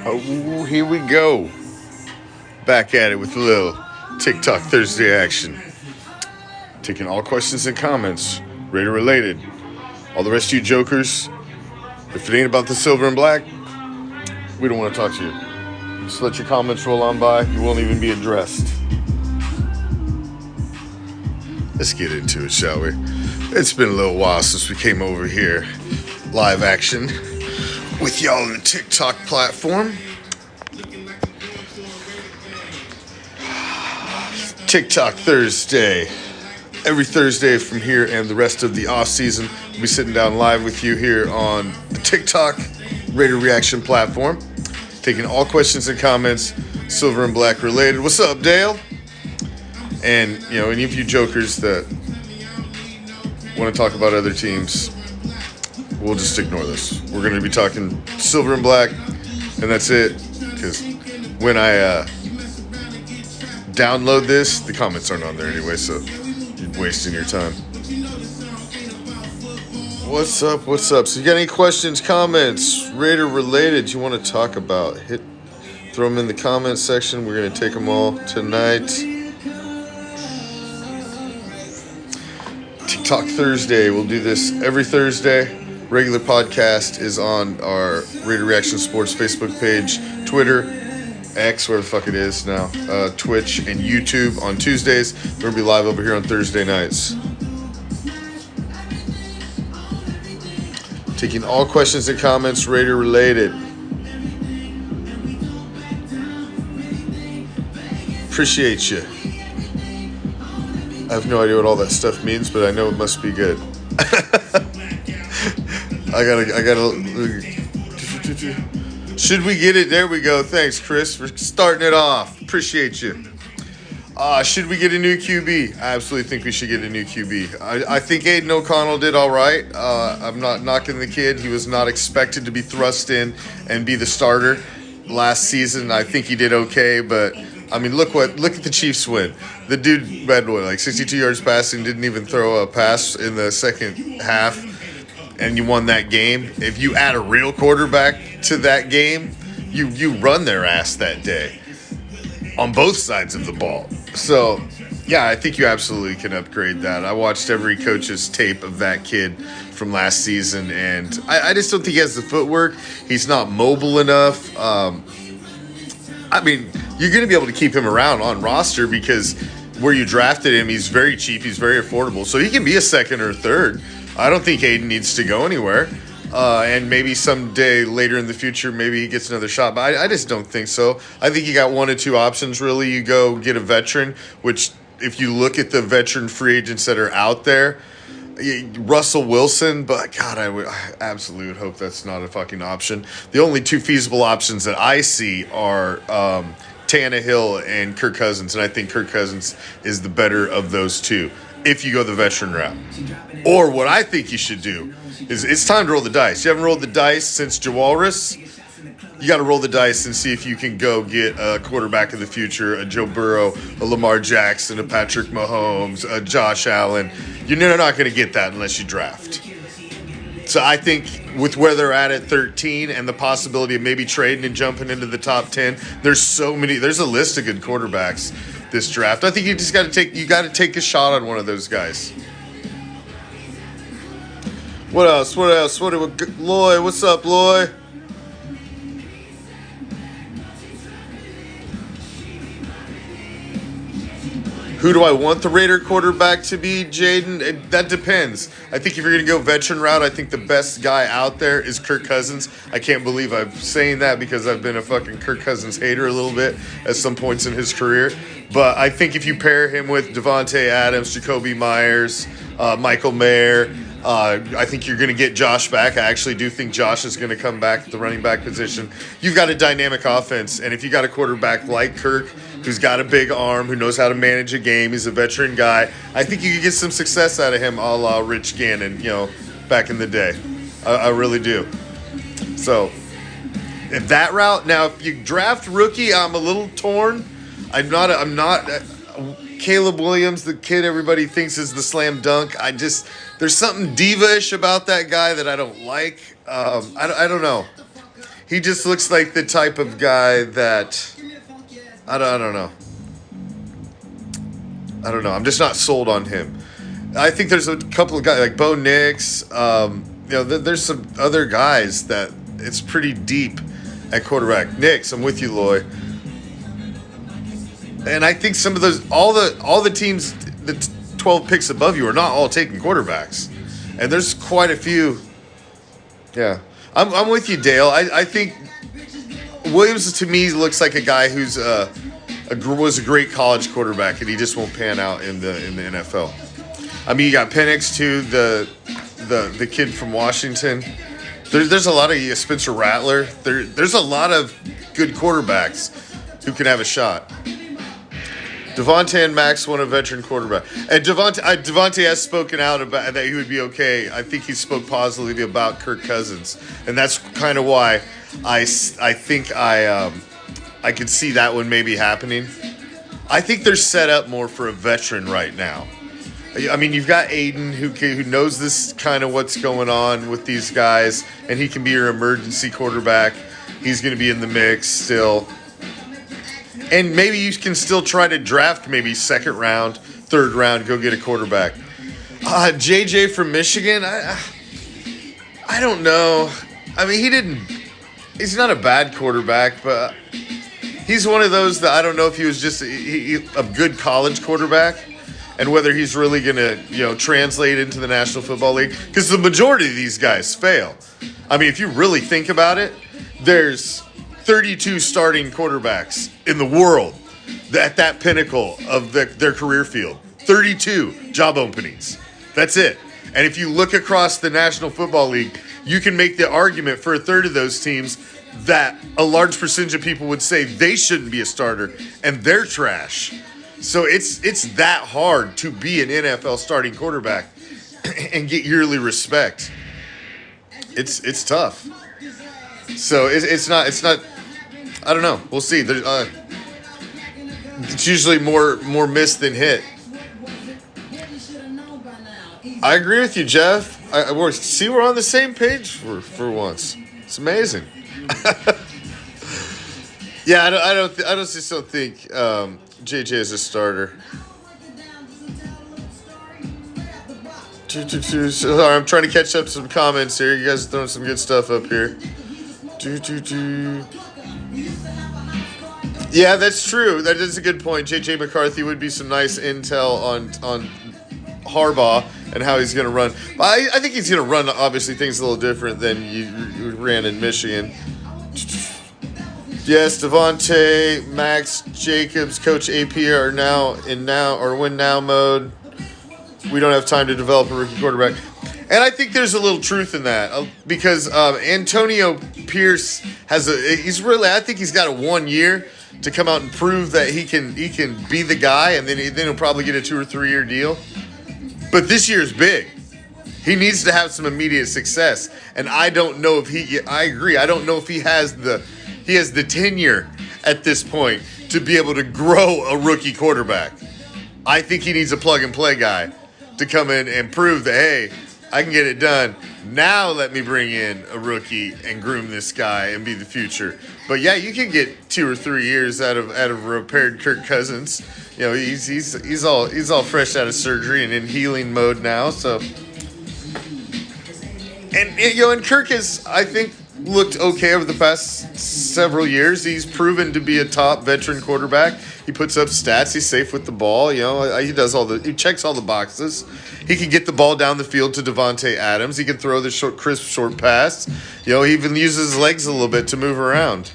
Oh, here we go. Back at it with a little TikTok Thursday action. Taking all questions and comments, Raider related. All the rest of you jokers, if it ain't about the silver and black, we don't want to talk to you. Just let your comments roll on by. You won't even be addressed. Let's get into it, shall we? It's been a little while since we came over here live action with y'all on the TikTok platform. TikTok Thursday. Every Thursday from here and the rest of the off season, we'll be sitting down live with you here on the TikTok Raider Reaction platform, taking all questions and comments, silver and black related. What's up, Dale? And, any of you jokers that want to talk about other teams, we'll just ignore this. We're going to be talking silver and black, and that's it. Because when I download this, the comments aren't on there anyway, so you're wasting your time. What's up? So you got any questions, comments, Raider related you want to talk about? Throw them in the comment section. We're going to take them all tonight. TikTok Thursday. We'll do this every Thursday. Regular podcast is on our Raider Reaction Sports Facebook page, Twitter, X, where the fuck it is now, Twitch, and YouTube on Tuesdays. We're going to be live over here on Thursday nights. Taking all questions and comments Raider related. Appreciate you. I have no idea what all that stuff means, but I know it must be good. I gotta. Should we get it? There we go. Thanks, Chris, for starting it off. Appreciate you. Should we get a new QB? I absolutely think we should get a new QB. I think Aiden O'Connell did all right. I'm not knocking the kid. He was not expected to be thrust in and be the starter last season. I think he did okay, but I mean, look at the Chiefs win. The dude had like 62 yards passing, didn't even throw a pass in the second half, and you won that game. If you add a real quarterback to that game, you run their ass that day on both sides of the ball. So, yeah, I think you absolutely can upgrade that. I watched every coach's tape of that kid from last season, and I just don't think he has the footwork. He's not mobile enough. I mean, you're going to be able to keep him around on roster because where you drafted him, he's very cheap, he's very affordable. So he can be a second or third. I don't think Aiden needs to go anywhere. And maybe someday later in the future, maybe he gets another shot. But I just don't think so. I think you got one or two options, really. You go get a veteran, which if you look at the veteran free agents that are out there, Russell Wilson, but God, I absolutely would hope that's not a fucking option. The only two feasible options that I see are Tannehill and Kirk Cousins, and I think Kirk Cousins is the better of those two if you go the veteran route. Or what I think you should do is it's time to roll the dice. You haven't rolled the dice since Jawalrus. You got to roll the dice and see if you can go get a quarterback of the future, a Joe Burrow, a Lamar Jackson, a Patrick Mahomes, a Josh Allen. You're not going to get that unless you draft. So I think with where they're at 13 and the possibility of maybe trading and jumping into the top 10, there's a list of good quarterbacks this draft. I think you just got to take a shot on one of those guys. What else? Loy, what's up, Loy? Who do I want the Raider quarterback to be, Jaden? That depends. I think if you're going to go veteran route, I think the best guy out there is Kirk Cousins. I can't believe I'm saying that because I've been a fucking Kirk Cousins hater a little bit at some points in his career. But I think if you pair him with Devontae Adams, Jacoby Myers, Michael Mayer, I think you're going to get Josh back. I actually do think Josh is going to come back at the running back position. You've got a dynamic offense, and if you got a quarterback like Kirk, who's got a big arm, who knows how to manage a game, he's a veteran guy, I think you could get some success out of him a la Rich Gannon, back in the day. I really do. So, if that route, now if you draft rookie, I'm a little torn. I'm not Caleb Williams, the kid everybody thinks is the slam dunk. There's something diva-ish about that guy that I don't like. I don't know. he just looks like the type of guy that I don't know. I don't know. I'm just not sold on him. I think there's a couple of guys like Bo Nix. There's some other guys that it's pretty deep at quarterback. Nix, I'm with you, Loy. And I think some of those, all the teams, the 12 picks above you are not all taking quarterbacks, and there's quite a few. Yeah, I'm with you, Dale. I think Williams to me looks like a guy who's was a great college quarterback, and he just won't pan out in the NFL. I mean, you got Penix too, the kid from Washington. There's a lot of Spencer Rattler. There's a lot of good quarterbacks who can have a shot. Devontae and Max want a veteran quarterback. And Devontae has spoken out about that he would be okay. I think he spoke positively about Kirk Cousins. And that's kind of why I think I could see that one maybe happening. I think they're set up more for a veteran right now. I mean, you've got Aiden who knows this kind of what's going on with these guys, and he can be your emergency quarterback. He's going to be in the mix still. And maybe you can still try to draft maybe second round, third round, go get a quarterback. JJ from Michigan, I don't know. I mean, he's not a bad quarterback, but he's one of those that I don't know if he was just a good college quarterback and whether he's really going to, translate into the National Football League. Because the majority of these guys fail. I mean, if you really think about it, there's 32 starting quarterbacks in the world at that pinnacle of their career field. 32 job openings. That's it. And if you look across the National Football League, you can make the argument for a third of those teams that a large percentage of people would say they shouldn't be a starter and they're trash. So it's that hard to be an NFL starting quarterback and get yearly respect. It's tough. So it's not. I don't know. We'll see. It's usually more miss than hit. I agree with you, Jeff. We're on the same page for once. It's amazing. Yeah, I don't still think JJ is a starter. Sorry, I'm trying to catch up some comments here. You guys are throwing some good stuff up here. Yeah, that's true. That is a good point. JJ McCarthy would be some nice intel on Harbaugh and how he's going to run. I think he's going to run, obviously, things a little different than you ran in Michigan. Yes, Devontae, Max, Jacobs, Coach AP are now in win now mode. We don't have time to develop a rookie quarterback. And I think there's a little truth in that because Antonio Pierce I think he's got a 1 year to come out and prove that he can be the guy, and then he'll probably get a 2 or 3 year deal. But this year is big. He needs to have some immediate success, and I don't know if I agree. I don't know if he has the tenure at this point to be able to grow a rookie quarterback. I think he needs a plug and play guy to come in and prove that, hey, I can get it done. Now let me bring in a rookie and groom this guy and be the future. But yeah, you can get 2 or 3 years out of repaired Kirk Cousins. He's all fresh out of surgery and in healing mode now. So, and Kirk has, I think, looked okay over the past several years. He's proven to be a top veteran quarterback. He puts up stats. He's safe with the ball. He checks all the boxes. He can get the ball down the field to Devontae Adams. He can throw the crisp short pass. He even uses his legs a little bit to move around.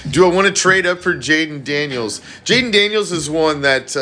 Do I want to trade up for Jaden Daniels? Jaden Daniels is one that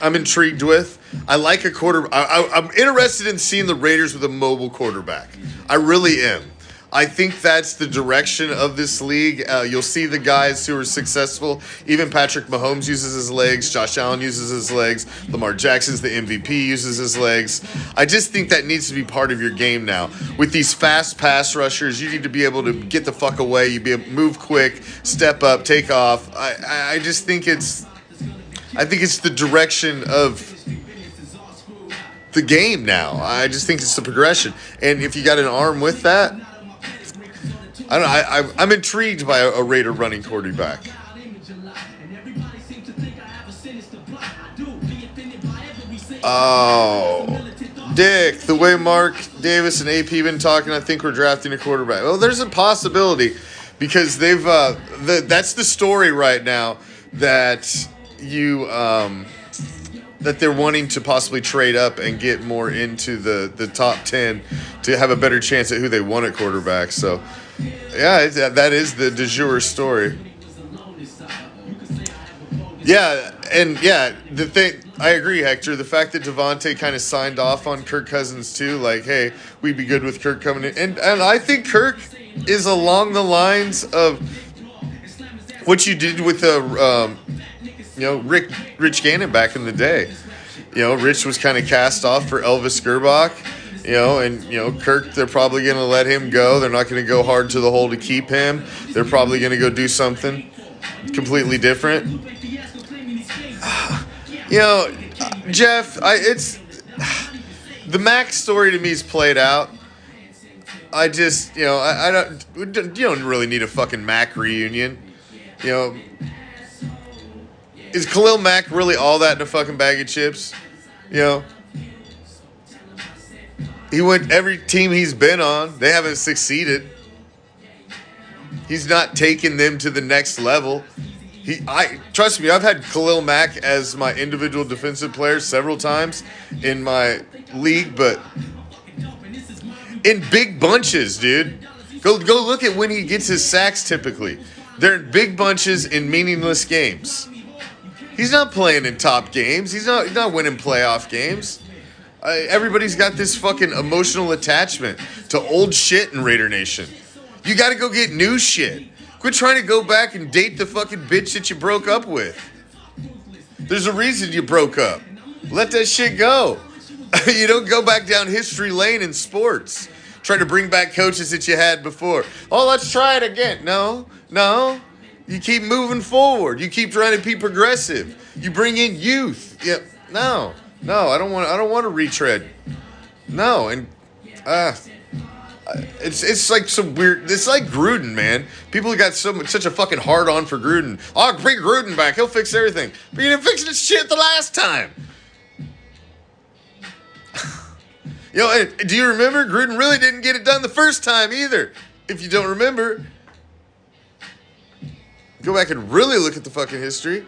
I'm intrigued with. I like a I'm interested in seeing the Raiders with a mobile quarterback. I really am. I think that's the direction of this league. You'll see the guys who are successful. Even Patrick Mahomes uses his legs. Josh Allen uses his legs. Lamar Jackson's the MVP, uses his legs. I just think that needs to be part of your game now. With these fast pass rushers, you need to be able to get the fuck away. You be able to move quick, step up, take off. I just think it's the direction of the game now. I just think it's the progression. And if you got an arm with that, I don't know. I'm intrigued by a Raider running quarterback. Oh, Dick, the way Mark Davis and AP been talking, I think we're drafting a quarterback. Well, there's a possibility because they've that's the story right now that that they're wanting to possibly trade up and get more into the top 10 to have a better chance at who they want at quarterback. So, yeah, that is the du jour story. Yeah, and yeah, the thing, I agree, Hector. The fact that Devontae kind of signed off on Kirk Cousins too, like, hey, we'd be good with Kirk coming in, and I think Kirk is along the lines of what you did with Rich Gannon back in the day. Rich was kind of cast off for Elvis Gerbach. And Kirk, they're probably going to let him go. They're not going to go hard to the hole to keep him. They're probably going to go do something completely different. Jeff, it's the Mac story to me is played out. I just, I don't. You don't really need a fucking Mac reunion. Is Khalil Mack really all that in a fucking bag of chips? He went every team he's been on. They haven't succeeded. He's not taken them to the next level. Trust me, I've had Khalil Mack as my individual defensive player several times in my league, but in big bunches, dude. Go look at when he gets his sacks typically. They're in big bunches in meaningless games. He's not playing in top games. He's not winning playoff games. Everybody's got this fucking emotional attachment to old shit in Raider Nation. You got to go get new shit. Quit trying to go back and date the fucking bitch that you broke up with. There's a reason you broke up. Let that shit go. You don't go back down history lane in sports. Try to bring back coaches that you had before. Oh, let's try it again. No. You keep moving forward. You keep trying to be progressive. You bring in youth. Yeah. No. I don't want to retread. No, and it's like some weird. It's like Gruden, man. People got such a fucking hard on for Gruden. Oh, bring Gruden back. He'll fix everything. But you didn't fix this shit the last time. And do you remember Gruden really didn't get it done the first time either? If you don't remember, go back and really look at the fucking history.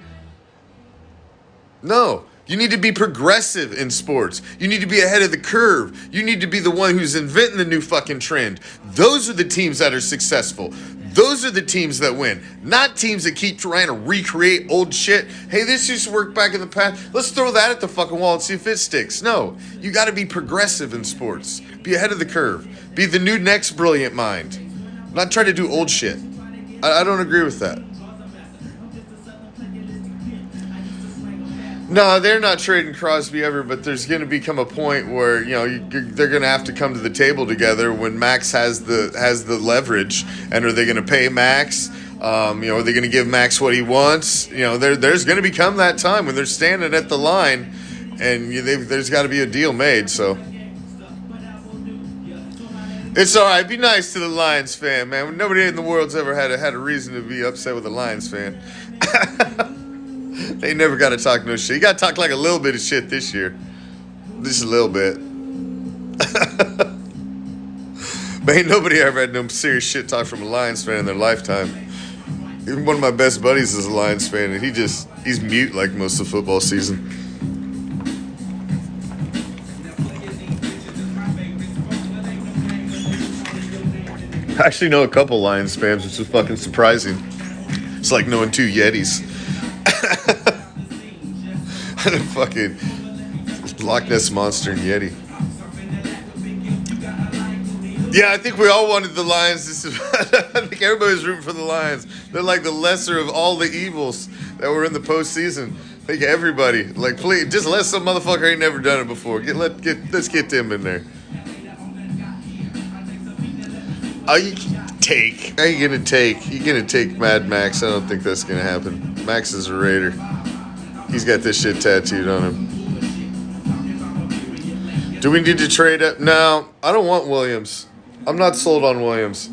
No. You need to be progressive in sports. You need to be ahead of the curve. You need to be the one who's inventing the new fucking trend. Those are the teams that are successful. Those are the teams that win. Not teams that keep trying to recreate old shit. Hey, this used to work back in the past. Let's throw that at the fucking wall and see if it sticks. No. You got to be progressive in sports. Be ahead of the curve. Be the new next brilliant mind. Not try to do old shit. I don't agree with that. No, they're not trading Crosby ever, but there's going to become a point where they're going to have to come to the table together when Max has the leverage. And are they going to pay Max? Are they going to give Max what he wants? There's going to become that time when they're standing at the line, and there's got to be a deal made. So it's all right. Be nice to the Lions fan, man. Nobody in the world's ever had a reason to be upset with a Lions fan. They never got to talk no shit. You got to talk like a little bit of shit this year. Just a little bit. But ain't nobody ever had no serious shit talk from a Lions fan in their lifetime. Even one of my best buddies is a Lions fan, and he's mute like most of football season. I actually know a couple Lions fans, which is fucking surprising. It's like knowing two Yetis. Fucking Loch Ness Monster and Yeti. Yeah, I think we all wanted the Lions. I think everybody was rooting for the Lions. They're like the lesser of all the evils that were in the postseason. I think everybody, like, please, just let some motherfucker ain't never done it before. Let's get them in there. Are you gonna take Mad Max? I don't think that's gonna happen. Max is a Raider. He's got this shit tattooed on him. Do we need to trade up? No, I don't want Williams. I'm not sold on Williams.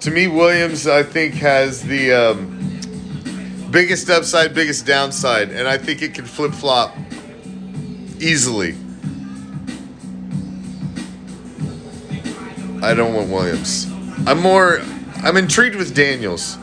To me, Williams, I think, has the biggest upside, biggest downside, and I think it can flip-flop easily. I don't want Williams. I'm intrigued with Daniels.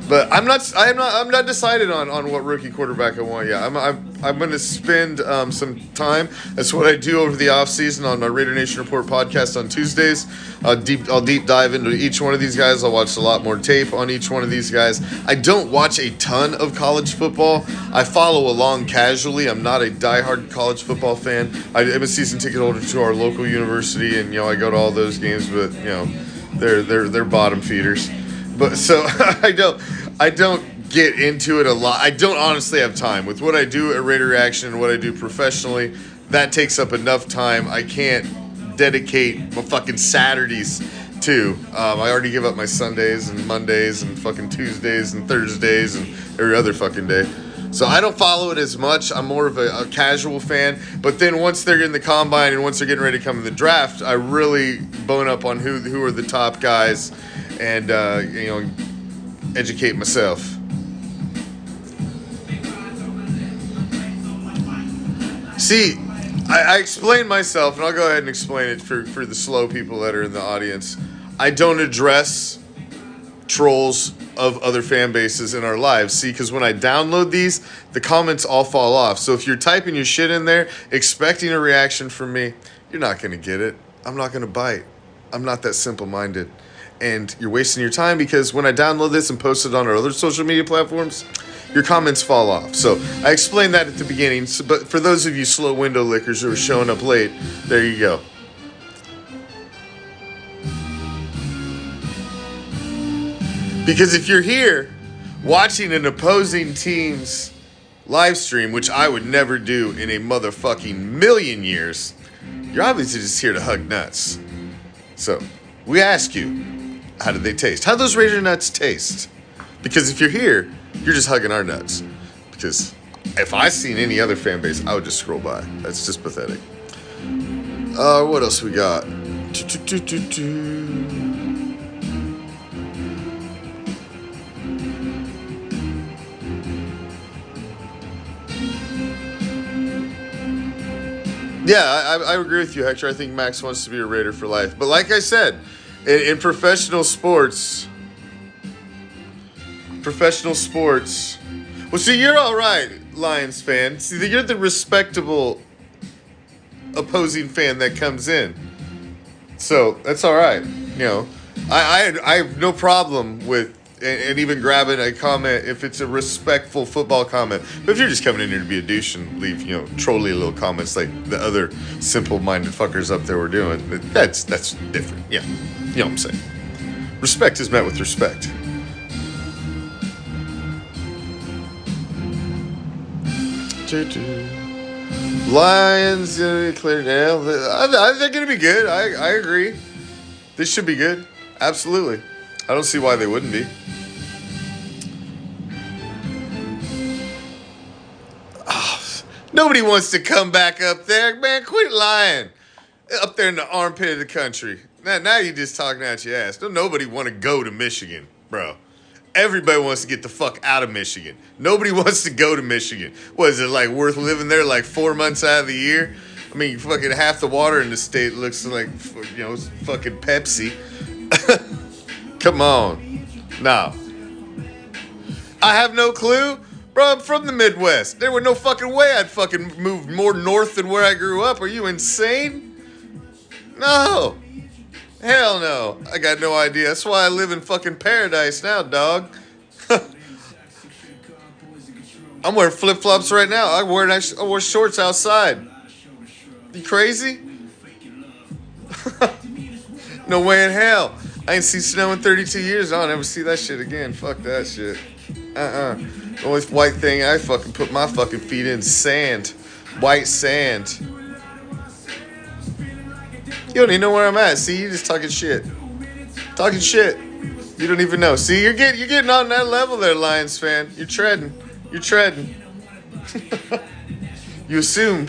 But I'm not decided on what rookie quarterback I want yet. I'm going to spend some time. That's what I do over the offseason on my Raider Nation Report podcast on Tuesdays. I'll deep dive into each one of these guys. I'll watch a lot more tape on each one of these guys. I don't watch a ton of college football. I follow along casually. I'm not a diehard college football fan. I am a season ticket holder to our local university, and I go to all those games. But they're bottom feeders. But so I don't get into it a lot. I don't honestly have time with what I do at Raider Reaction and what I do professionally. That takes up enough time. I can't dedicate my fucking Saturdays to. I already give up my Sundays and Mondays and fucking Tuesdays and Thursdays and every other fucking day. So I don't follow it as much. I'm more of a casual fan. But then once they're in the combine and once they're getting ready to come in the draft, I really bone up on who are the top guys and educate myself. See, I explain myself, and I'll go ahead and explain it for the slow people that are in the audience. I don't address trolls of other fan bases in our lives. See, because when I download these, the comments all fall off. So if you're typing your shit in there, expecting a reaction from me, you're not going to get it. I'm not going to bite. I'm not that simple-minded. And you're wasting your time because when I download this and post it on our other social media platforms, your comments fall off. So I explained that at the beginning. But for those of you slow window lickers who are showing up late, there you go. Because if you're here watching an opposing team's live stream, which I would never do in a motherfucking million years, you're obviously just here to hug nuts. So we ask you, how did they taste? How do those Raider nuts taste? Because if you're here, you're just hugging our nuts. Because if I seen any other fan base, I would just scroll by. That's just pathetic. What else we got? Yeah, I agree with you, Hector. I think Max wants to be a Raider for life. But like I said, in professional sports, well, see, you're all right, Lions fan. See, you're the respectable opposing fan that comes in. So that's all right. I have no problem with and even grabbing a comment if it's a respectful football comment. But if you're just coming in here to be a douche and leave, trolly little comments like the other simple-minded fuckers up there were doing, that's different. Yeah, you know what I'm saying. Respect is met with respect. Lions gonna be cleared now. They're gonna be good. I agree. This should be good. Absolutely. I don't see why they wouldn't be. Nobody wants to come back up there. Man, quit lying. Up there in the armpit of the country. Now you're just talking out your ass. Don't nobody want to go to Michigan, bro. Everybody wants to get the fuck out of Michigan. Nobody wants to go to Michigan. What is it, like, worth living there like 4 months out of the year? I mean, fucking half the water in the state looks like, fucking Pepsi. Come on. No. I have no clue. Bro, I'm from the Midwest. There was no fucking way I'd fucking move more north than where I grew up. Are you insane? No. Hell no. I got no idea. That's why I live in fucking paradise now, dog. I'm wearing flip-flops right now. I wear shorts outside. You crazy? No way in hell. I ain't seen snow in 32 years. I'll never see that shit again. Fuck that shit. The only white thing I fucking put my fucking feet in, sand. White sand. You don't even know where I'm at. See, you're just talking shit. Talking shit. You don't even know. See, you're getting on that level there, Lions fan. You're treading. You assume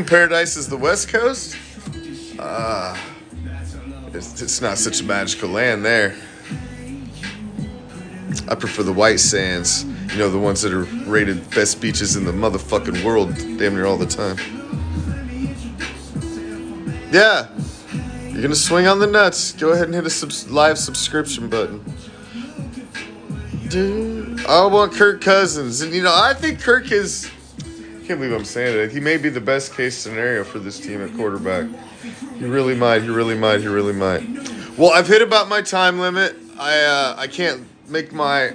paradise is the West Coast? It's not such a magical land there. I prefer the white sands. You know, the ones that are rated best beaches in the motherfucking world damn near all the time. Yeah. You're going to swing on the nuts. Go ahead and hit a live subscription button. Dude, I want Kirk Cousins. And, you know, I think Kirk is... I can't believe I'm saying it. He may be the best case scenario for this team at quarterback. He really might. Well, I've hit about my time limit. I can't make my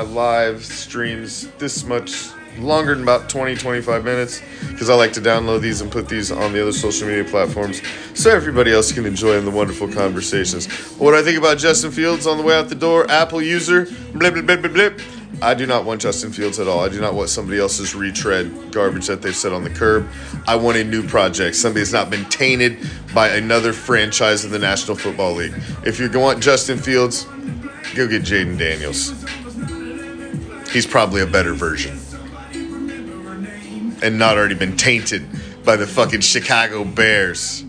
live streams this much longer than about 20-25 minutes because I like to download these and put these on the other social media platforms so everybody else can enjoy in the wonderful conversations. What do I think about Justin Fields on the way out the door? Apple user, blip, blip, blip, blip, blip. I do not want Justin Fields at all. I do not want somebody else's retread garbage that they've set on the curb. I want a new project. Somebody that's not been tainted by another franchise in the National Football League. If you want Justin Fields, go get Jaden Daniels. He's probably a better version. And not already been tainted by the fucking Chicago Bears.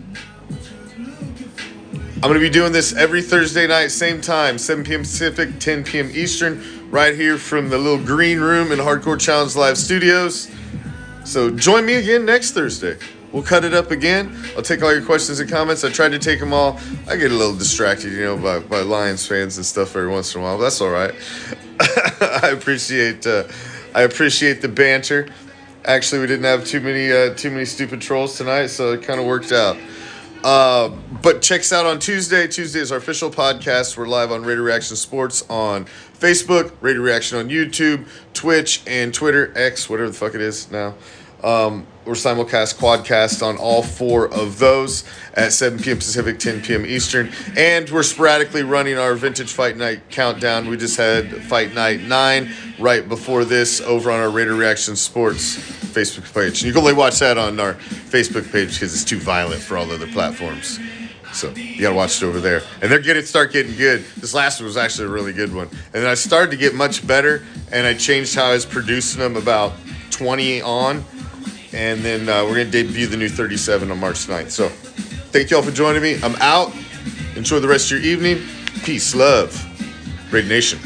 I'm going to be doing this every Thursday night, same time, 7 p.m. Pacific, 10 p.m. Eastern, right here from the little green room in Hardcore Challenge Live Studios. So join me again next Thursday. We'll cut it up again. I'll take all your questions and comments. I tried to take them all. I get a little distracted, you know, by Lions fans and stuff every once in a while. But that's all right. I appreciate the banter. Actually, we didn't have too many stupid trolls tonight, so it kind of worked out. But check us out on Tuesday. Tuesday is our official podcast. We're live on Raider Reaction Sports on Facebook, Raider Reaction on YouTube, Twitch, and Twitter, X, whatever the fuck it is now. We're simulcast, quadcast on all 4 of those at 7 p.m. Pacific, 10 p.m. Eastern. And we're sporadically running our Vintage Fight Night countdown. We just had Fight Night 9 right before this over on our Raider Reaction Sports Facebook page. And you can only watch that on our Facebook page because it's too violent for all other platforms. So you got to watch it over there. And they're start getting good. This last one was actually a really good one. And then I started to get much better, and I changed how I was producing them about 20 on. And then we're going to debut the new 37 on March 9th. So thank you all for joining me. I'm out. Enjoy the rest of your evening. Peace, love. Raider Nation.